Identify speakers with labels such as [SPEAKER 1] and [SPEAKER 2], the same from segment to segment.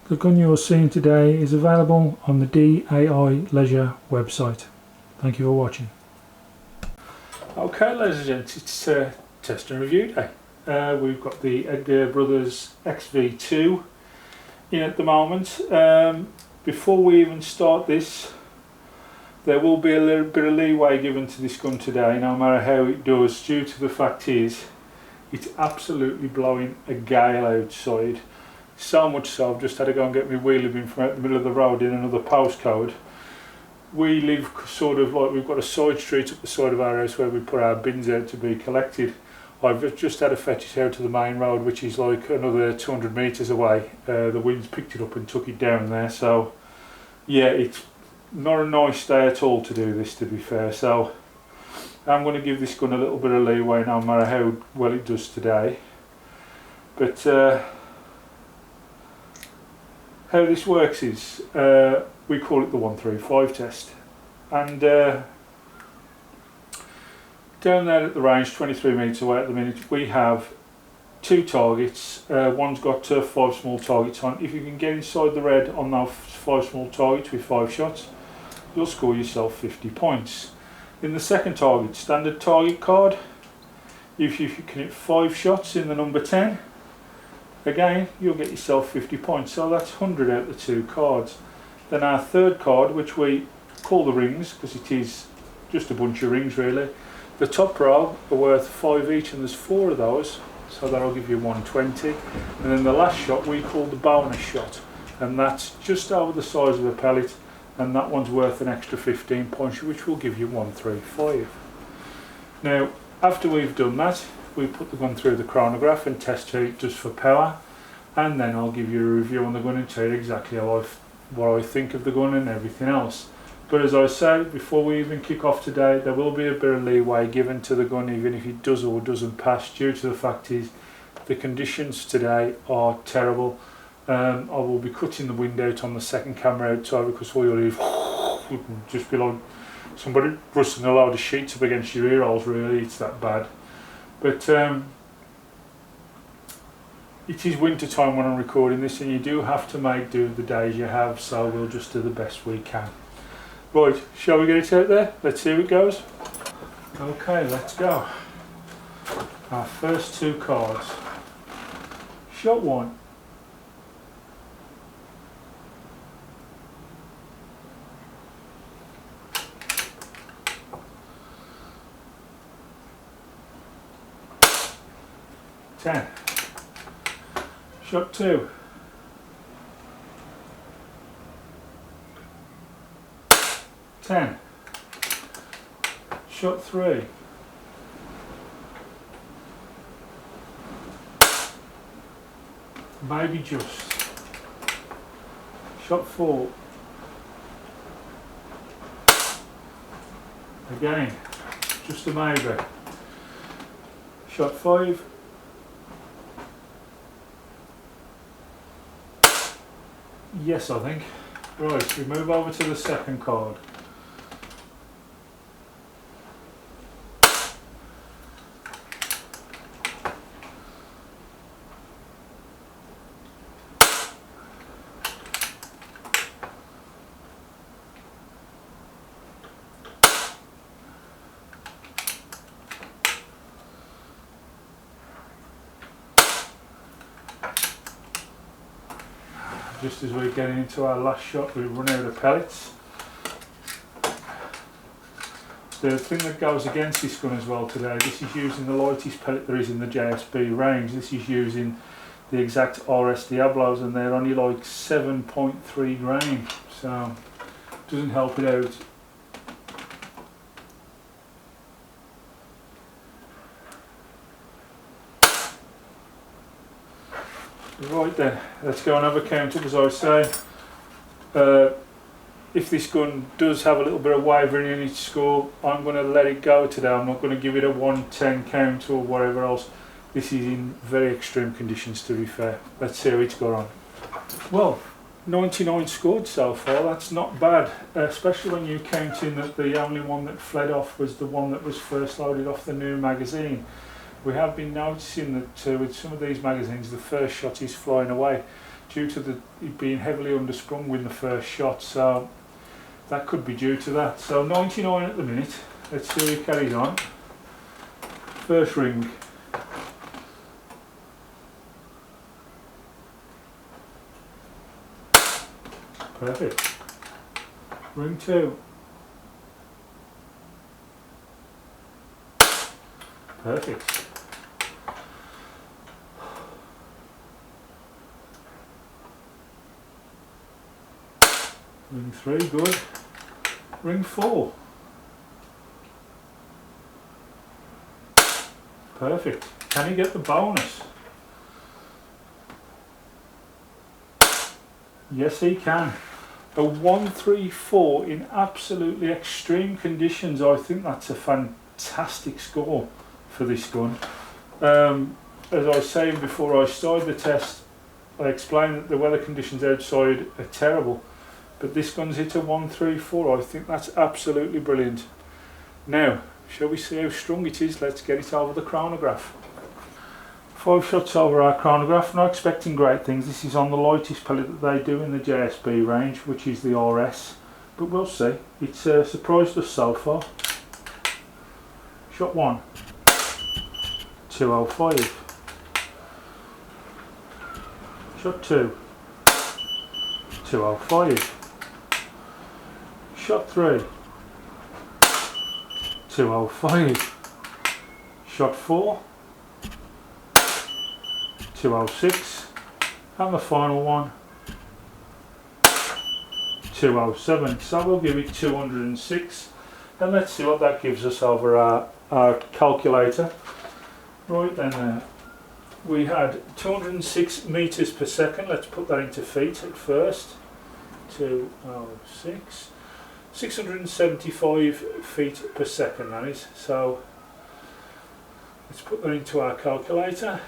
[SPEAKER 1] The gun you're seeing today is available on the DAI Leisure website. Thank you for watching. Okay, ladies and gents, it's test and review day. We've got the Edgar Brothers XV2 in at the moment. Before we even start this, there will be a little bit of leeway given to this gun today, no matter how it does, due to the fact is it's absolutely blowing a gale outside. So much so I've just had to go and get my wheelie bin from out the middle of the road in another postcode. We live sort of like, we've got a side street up the side of our house where we put our bins out to be collected. I've just had to fetch it out to the main road, which is like another 200 metres away. The winds picked it up and took it down there, so yeah, it's not a nice day at all to do this, to be fair. So I'm going to give this gun a little bit of leeway no matter how well it does today. But how this works is we call it the 135 test, and down there at the range, 23 metres away at the minute, we have two targets. One's got 5 small targets on. If you can get inside the red on those 5 small targets with 5 shots, you'll score yourself 50 points. In the second target, standard target card, if you can hit 5 shots in the number 10, again you'll get yourself 50 points, so that's 100 out of the 2 cards. Then our third card, which we call the rings because it is just a bunch of rings really, the top row are worth 5 each and there's 4 of those, so that'll give you 120. And then the last shot we call the bonus shot, and that's just over the size of a pellet, and that one's worth an extra 15 points, which will give you 135. Now after we've done that, we put the gun through the chronograph and test how it does for power, and then I'll give you a review on the gun and tell you exactly what I think of the gun and everything else. But as I say, before we even kick off today, there will be a bit of leeway given to the gun even if it does or doesn't pass, due to the fact is the conditions today are terrible. I will be cutting the wind out on the second camera outside because all you'll hear would just be like somebody rustling a load of sheets up against your ear holes, really. It's that bad. But it is winter time when I'm recording this, and you do have to make do with the days you have, so we'll just do the best we can. Right, shall we get it out there? Let's see how it goes. Okay, let's go. Our first 2 cards. Shot 1. Shot 2. 10. Shot 3. Maybe just. Shot 4. Again, just a maybe. Shot 5. Yes, I think. Right, we move over to the second card. Just as we're getting into our last shot, we run out of pellets. The thing that goes against this gun as well today, this is using the lightest pellet there is in the JSB range. This is using the exact RS Diablos, and they're only like 7.3 grain, so it doesn't help it out. Right then, let's go and have a count up. As I say, if this gun does have a little bit of wavering in its score, I'm going to let it go today. I'm not going to give it a 110 count or whatever else. This is in very extreme conditions, to be fair. Let's see how it's got on. Well, 99 scored so far, that's not bad, especially when you count in that the only one that fled off was the one that was first loaded off the new magazine. We have been noticing that with some of these magazines the first shot is flying away. due to it being heavily undersprung with the first shot, so that could be due to that. So 99 at the minute. Let's see how he carries on. First ring. Perfect. Ring 2. Perfect. Ring 3, good. Ring 4. Perfect. Can he get the bonus? Yes, he can. A 134 in absolutely extreme conditions. I think that's a fantastic score for this gun. As I was saying before I started the test, I explained that the weather conditions outside are terrible, but this gun's hit a 134. I think that's absolutely brilliant. Now, shall we see how strong it is? Let's get it over the chronograph. 5 shots over our chronograph. Not expecting great things. This is on the lightest pellet that they do in the JSB range, which is the RS, but we'll see. It's surprised us so far. Shot 1, 205. Shot 2, 205. Shot 3, 205. Shot 4, 206. And the final one, 207. So we'll give it 206. And let's see what that gives us over our calculator. Right then, we had 206 meters per second. Let's put that into feet at first. 206. 675 feet per second, that is. So let's put that into our calculator.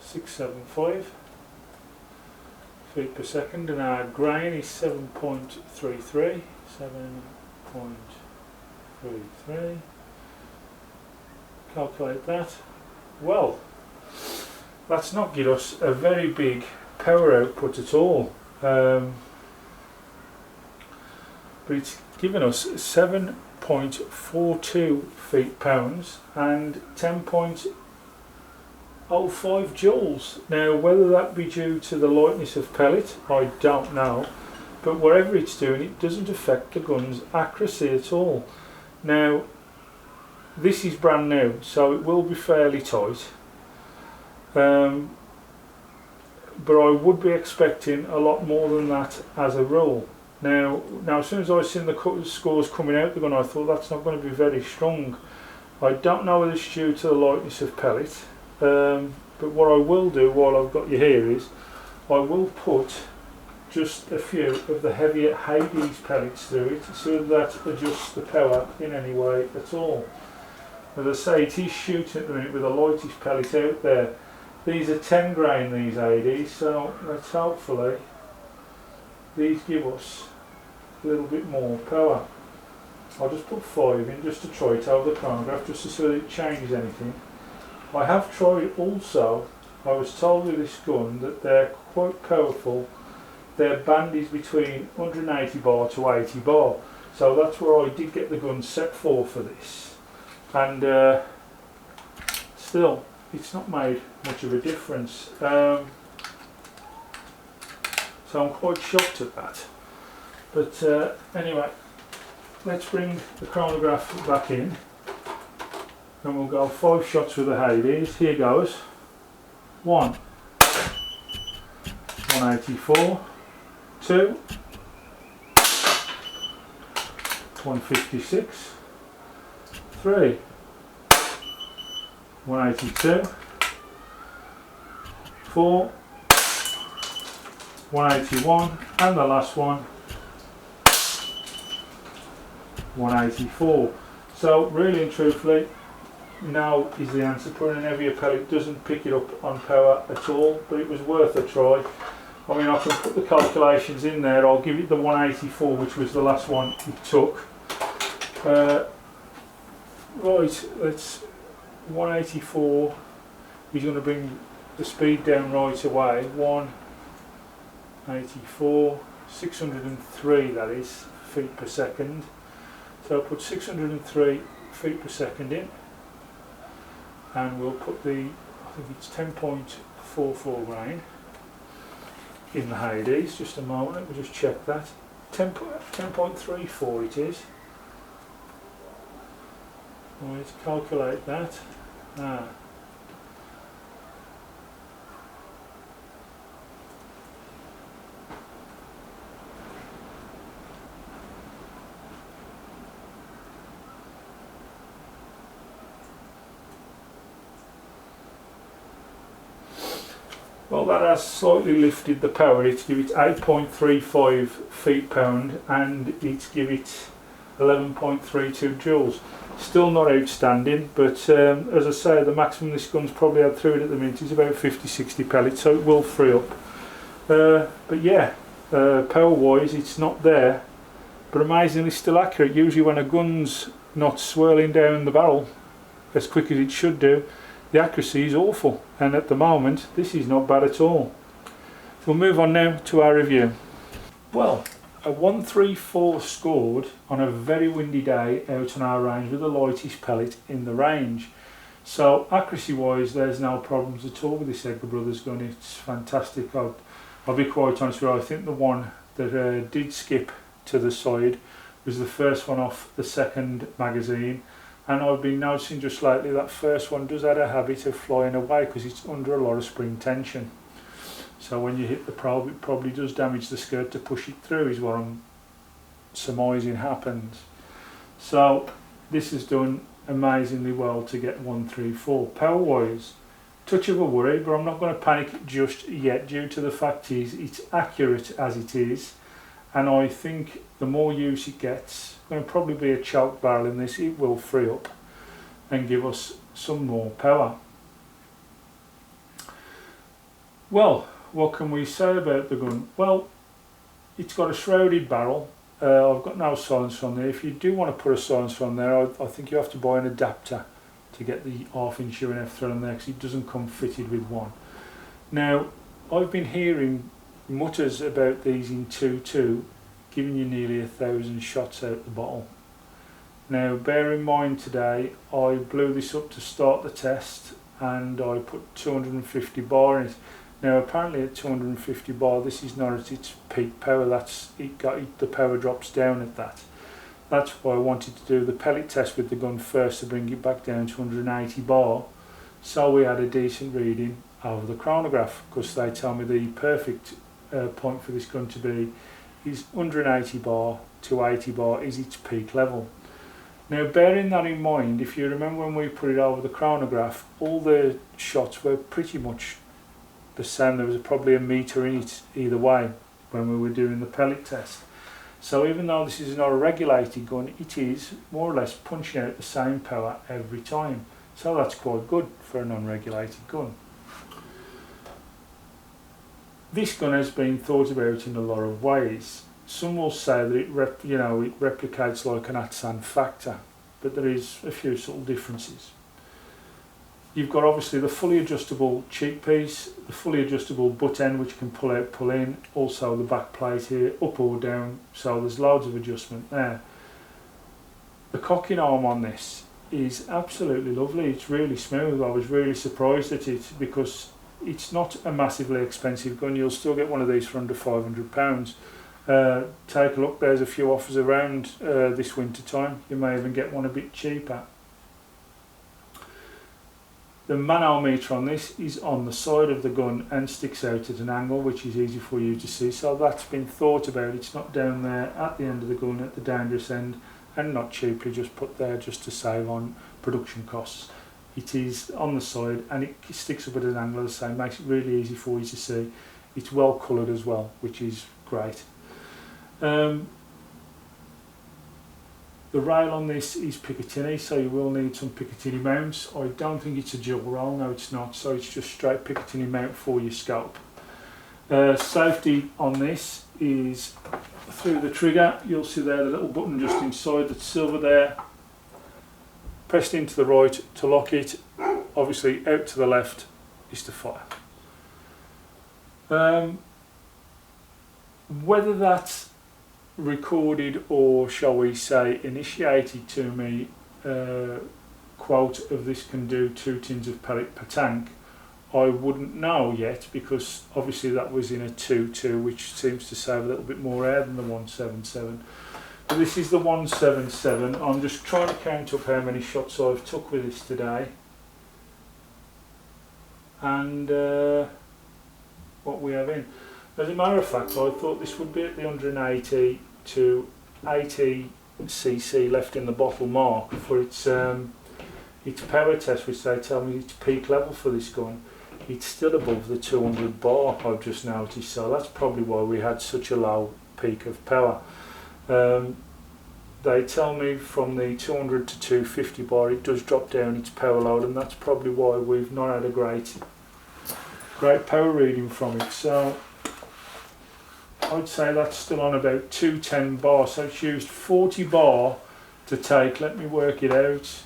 [SPEAKER 1] 675 feet per second, and our grain is 7.33. 7.33. Calculate that. Well, that's not give us a very big power output at all, but it's given us 7.42 feet-pounds and 10.05 joules. Now, whether that be due to the lightness of pellet, I don't know, but whatever it's doing, it doesn't affect the gun's accuracy at all. Now, this is brand new, so it will be fairly tight, but I would be expecting a lot more than that as a rule. Now as soon as I seen the scores coming out the gun, I thought that's not going to be very strong. I don't know whether it's due to the lightness of pellet, but what I will do while I've got you here is I will put just a few of the heavier Hades pellets through it, so that adjusts the power in any way at all. As I say, it is shooting at the minute with the lightest pellet out there. These are 10 grain, these Hades, so let's hopefully these give us a little bit more power. I'll just put 5 in just to try it over the chronograph, just to see whether it changes anything. I have tried also, I was told with this gun that they're quite powerful. Their band is between 180 bar to 80 bar, so that's where I did get the gun set for this. And still, it's not made much of a difference. So I'm quite shocked at that. But anyway, let's bring the chronograph back in, and we'll go 5 shots with the Hades. Here goes. 1, 184, 2, 156, 3, 182, 4, 181, and the last one, 184. So really and truthfully, no is the answer. Putting an heavier pellet doesn't pick it up on power at all, but it was worth a try. I mean, I can put the calculations in there. I'll give it the 184, which was the last one it took. Right, let's 184 He's going to bring the speed down right away. 184, 603 that is, feet per second. So I'll put 603 feet per second in, and we'll put the, I think it's 10.44 grain in the Hades. Just a moment, let me just check that. 10.34 it is. Right, calculate that. Well, that has slightly lifted the power. It's give it 8.35 feet pound, and it's give it 11.32 joules. Still not outstanding, but as I say, the maximum this gun's probably had through it at the minute is about 50-60 pellets, so it will free up. But yeah, power wise it's not there, but amazingly still accurate. Usually when a gun's not swirling down the barrel as quick as it should do, the accuracy is awful, and at the moment this is not bad at all. So we'll move on now to our review. Well, a 134 scored on a very windy day out on our range with the lightest pellet in the range. So accuracy wise there's no problems at all with this Edgar Brothers gun. It's fantastic. I'll be quite honest with you, I think the one that did skip to the side was the first one off the second magazine, and I've been noticing just lately that first one does have a habit of flying away because it's under a lot of spring tension. So when you hit the probe, it probably does damage the skirt to push it through, is what I'm surmising happens. So this has done amazingly well to get 134. Power wise, touch of a worry, but I'm not going to panic just yet, due to the fact is it's accurate as it is, and I think the more use it gets, going to probably be a choke barrel in this, it will free up and give us some more power. Well, what can we say about the gun? Well, it's got a shrouded barrel. I've got no silencer on there. If you do want to put a silencer on there, I think you have to buy an adapter to get the 1/2 inch UNF thread on there, because it doesn't come fitted with one. Now, I've been hearing mutters about these in 2.2 giving you nearly 1,000 shots out the bottle. Now, bear in mind today I blew this up to start the test and I put 250 bar in it. Now apparently at 250 bar this is not at its peak power. The power drops down at that. That's why I wanted to do the pellet test with the gun first to bring it back down to 180 bar, so we had a decent reading over the chronograph, because they tell me the perfect point for this gun to be is 180 bar to 80 bar is its peak level. Now, bearing that in mind, if you remember when we put it over the chronograph, all the shots were pretty much the same. There was probably a meter in it either way when we were doing the pellet test. So even though this is not a regulated gun, it is more or less punching out the same power every time. So that's quite good for a non-regulated gun. This gun has been thought about in a lot of ways. Some will say that it replicates like an Atsan Factor, but there is a few subtle differences. You've got obviously the fully adjustable cheek piece, the fully adjustable butt end which can pull out, pull in, also the back plate here, up or down, so there's loads of adjustment there. The cocking arm on this is absolutely lovely. It's really smooth. I was really surprised at it, because it's not a massively expensive gun. You'll still get one of these for under £500. Take a look, there's a few offers around this winter time. You may even get one a bit cheaper. The manometer on this is on the side of the gun and sticks out at an angle which is easy for you to see, so that's been thought about. It's not down there at the end of the gun at the dangerous end, and not cheaply just put there just to save on production costs. It is on the side and it sticks up at an angle, as I say, makes it really easy for you to see. It's well coloured as well, which is great. The rail on this is Picatinny, so you will need some Picatinny mounts. I don't think it's a dual rail, no it's not, so it's just straight Picatinny mount for your scope. Safety on this is through the trigger. You'll see there the little button just inside that's silver there. Pressed into the right to lock it, obviously out to the left is to fire. Whether that's recorded or, shall we say, initiated to me, quote of this can do 2 tins of pellet per tank, I wouldn't know yet, because obviously that was in a 2.2, which seems to save a little bit more air than the 177. But this is the 177. I'm just trying to count up how many shots I've took with this today, and what we have in. As a matter of fact, I thought this would be at the 180 to 80 cc left in the bottle mark for its power test, which they tell me its peak level for this gun. It's still above the 200 bar, I've just noticed, so that's probably why we had such a low peak of power. They tell me from the 200 to 250 bar it does drop down its power load, and that's probably why we've not had a great power reading from it. So I'd say that's still on about 210 bar, so it's used 40 bar to take, let me work it out.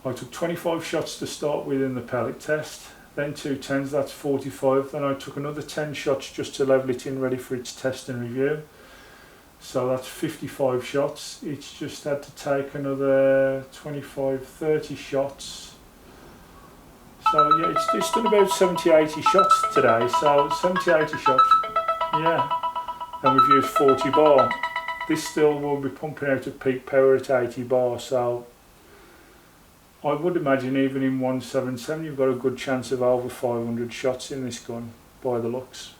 [SPEAKER 1] I took 25 shots to start with in the pellet test, then 2 10s, that's 45, then I took another 10 shots just to level it in ready for its test and review, so that's 55 shots. It's just had to take another 25 30 shots, so yeah, it's done about 70-80 shots today, so 70-80 shots, yeah, and we've used 40 bar. This still will be pumping out at peak power at 80 bar, so I would imagine even in 177 you've got a good chance of over 500 shots in this gun by the looks.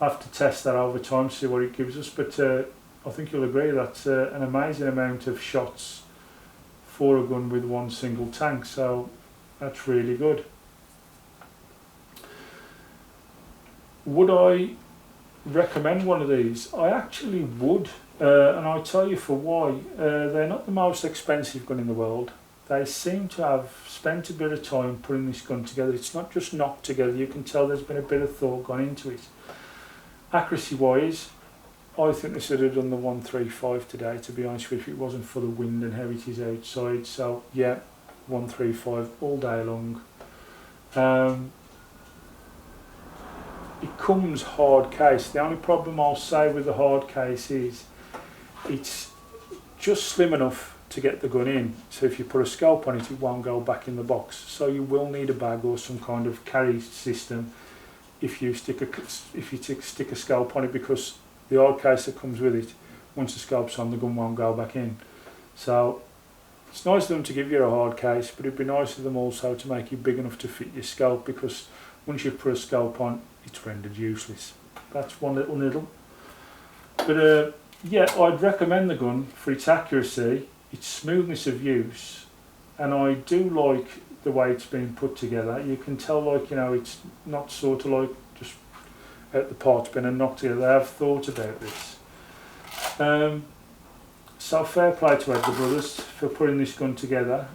[SPEAKER 1] I have to test that over time to see what it gives us, but I think you'll agree that's an amazing amount of shots for a gun with one single tank, so that's really good. Would I recommend one of these? I actually would, and I'll tell you for why. They're not the most expensive gun in the world. They seem to have spent a bit of time putting this gun together. It's not just knocked together, you can tell there's been a bit of thought gone into it. Accuracy wise, I think this would have done the 135 today, to be honest with you, if it wasn't for the wind and how it is outside. So yeah, 135 all day long. It comes hard case. The only problem I'll say with the hard case is it's just slim enough to get the gun in, so if you put a scope on it, it won't go back in the box, so you will need a bag or some kind of carry system if you stick a scope on it, because the hard case that comes with it, once the scope's on, the gun won't go back in. So it's nice of them to give you a hard case, but it'd be nice of them also to make it big enough to fit your scope, because once you put a scope on, it's rendered useless. That's one little niddle. But yeah, I'd recommend the gun for its accuracy, its smoothness of use, and I do like the way it's been put together. You can tell, like, you know, it's not sort of like just out the parts bin and knocked together. They have thought about this. So fair play to Edgar Brothers for putting this gun together,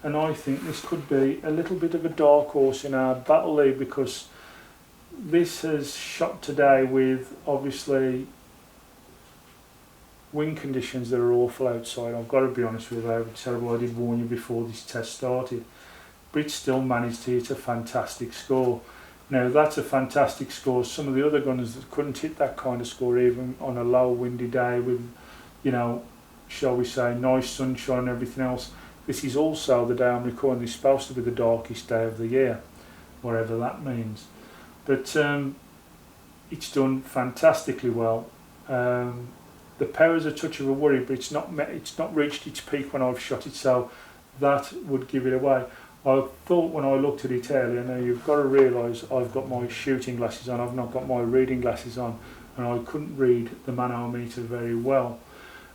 [SPEAKER 1] and I think this could be a little bit of a dark horse in our battle league, because this has shot today with obviously wind conditions that are awful outside. I've got to be honest with you, they were terrible. I did warn you before this test started, but it still managed to hit a fantastic score. Now that's a fantastic score. Some of the other gunners that couldn't hit that kind of score even on a low windy day with, you know, shall we say, nice sunshine and everything else. This is also the day I'm recording this, supposed to be the darkest day of the year, whatever that means. But it's done fantastically well. The power's a touch of a worry, but it's not reached its peak when I've shot it, so that would give it away. I thought when I looked at it earlier, now you've got to realise I've got my shooting glasses on, I've not got my reading glasses on, and I couldn't read the manometer very well.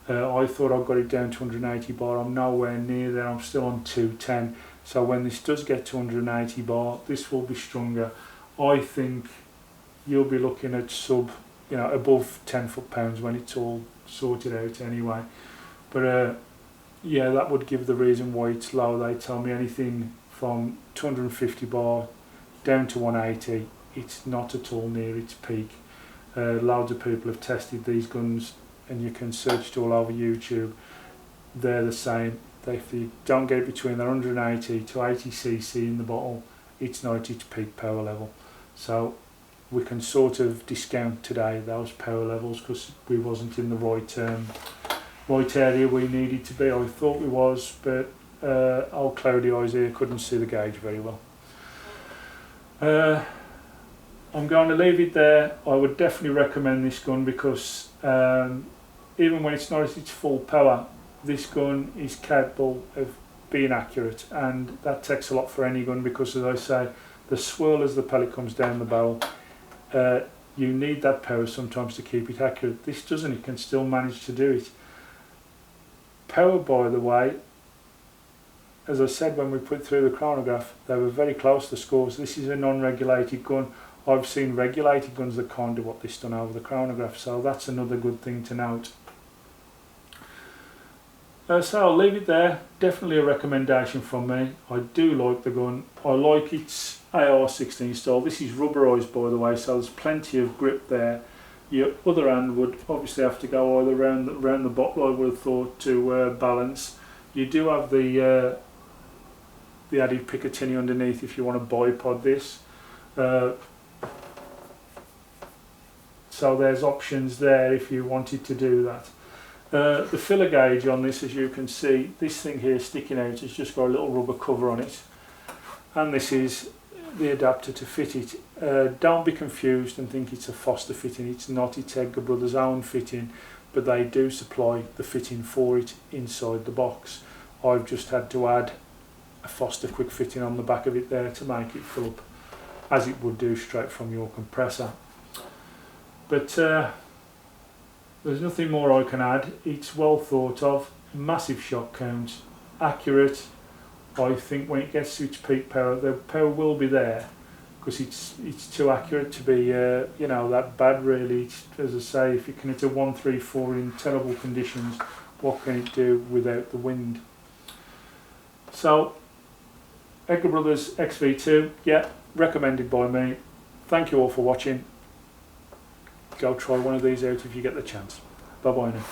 [SPEAKER 1] I thought I got it down to 180 bar, I'm nowhere near there, I'm still on 210, so when this does get to 180 bar, this will be stronger. I think you'll be looking at above 10 foot-pounds when it's all sorted out anyway. But yeah, that would give the reason why it's low. They tell me anything from 250 bar down to 180, it's not at all near its peak. Loads of people have tested these guns, and you can search it all over YouTube. They're the same. If you don't get it between the 180 to 80cc in the bottle, it's not at its peak power level. So we can sort of discount today those power levels because we wasn't in the right area we needed to be. I thought we was, but old cloudy eyes here couldn't see the gauge very well. I'm going to leave it there. I would definitely recommend this gun because even when it's not at its full power, this gun is capable of being accurate, and that takes a lot for any gun because, as I say, the swirl as the pellet comes down the barrel, you need that power sometimes to keep it accurate. This doesn't, it can still manage to do it. Power, by the way, as I said when we put through the chronograph, they were very close to scores. This is a non-regulated gun. I've seen regulated guns that can't do what this done over the chronograph, so that's another good thing to note. So I'll leave it there. Definitely a recommendation from me. I do like the gun. I like its AR-16 style. This is rubberized, by the way, so there's plenty of grip there. Your other hand would obviously have to go either around the bottle, I would have thought, to balance. You do have the added Picatinny underneath if you want to bipod this. So there's options there if you wanted to do that. The filler gauge on this, as you can see, this thing here sticking out has just got a little rubber cover on it, and this is the adapter to fit it. Don't be confused and think it's a Foster fitting. It's not. It's Edgar Brothers' own fitting, but they do supply the fitting for it inside the box. I've just had to add a Foster quick fitting on the back of it there to make it fill up as it would do straight from your compressor. But there's nothing more I can add. It's well thought of, massive shot count, accurate. I think when it gets to its peak power, the power will be there because it's too accurate to be you know, that bad really. It's, as I say, if you can hit a 134 in terrible conditions, what can it do without the wind? So Edgar Brothers XV2, yeah, recommended by me. Thank you all for watching. Go try one of these out if you get the chance. Bye bye now.